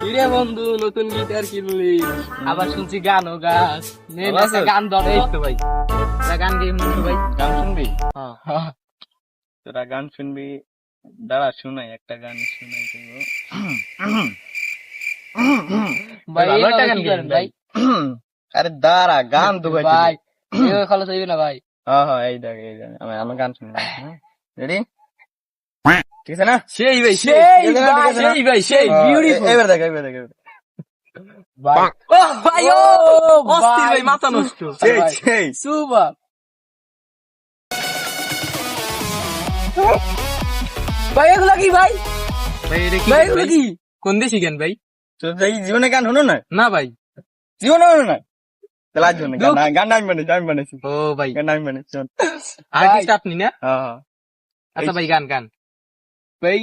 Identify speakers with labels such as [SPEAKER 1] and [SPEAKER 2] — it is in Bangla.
[SPEAKER 1] কিরে বন্ধু নতুন গিটার কিনলি আবার শুনছি গানও গাছ গান ধরে এই তো ভাই গান গেম ভাই
[SPEAKER 2] গান শুনবি?
[SPEAKER 1] হ্যাঁ
[SPEAKER 2] তোরা গান শুনবি? দাঁড়া শোনাই, একটা গান শোনাই দেবো।
[SPEAKER 1] ভাই
[SPEAKER 2] ভালো একটা গান
[SPEAKER 1] কি করেন ভাই
[SPEAKER 2] আরে দাঁড়া, গান তো ভাই।
[SPEAKER 1] ভাই এই খরচ হইবে না ভাই
[SPEAKER 2] হ্যাঁ হ্যাঁ, এই দেখ এই দেখ, আমি গান শুনবো। রেডি? ঠিক আছে না?
[SPEAKER 1] সেই ভাই
[SPEAKER 2] ঠিক আছে না, ঠিক আছে না?
[SPEAKER 1] সেই ভাই সেই বিউটিফুল
[SPEAKER 2] এবার দেখ, এবার দেখ, এবার দেখ।
[SPEAKER 1] ভাই ও ভাই ও অস্থির ভাই মাথা নষ্ট
[SPEAKER 2] সেই সেই
[SPEAKER 1] সুপার ভাই এগুলা কি ভাই
[SPEAKER 2] ভাই, এটা কি
[SPEAKER 1] ভাই
[SPEAKER 2] ভাই?
[SPEAKER 1] এগুলা কি কোন দেশি গান ভাই
[SPEAKER 2] তো এই জীবনে গান শোনো না?
[SPEAKER 1] না ভাই
[SPEAKER 2] জীবনে শোনো না? তাহলে আজ শোনো গান, গান আমি বানাইছি,
[SPEAKER 1] ও ভাই
[SPEAKER 2] গান আমি বানাইছি, শোন।
[SPEAKER 1] আর্টিস্ট আপনি না
[SPEAKER 2] হ্যাঁ হ্যাঁ।
[SPEAKER 1] আচ্ছা ভাই গান গান
[SPEAKER 2] ভাই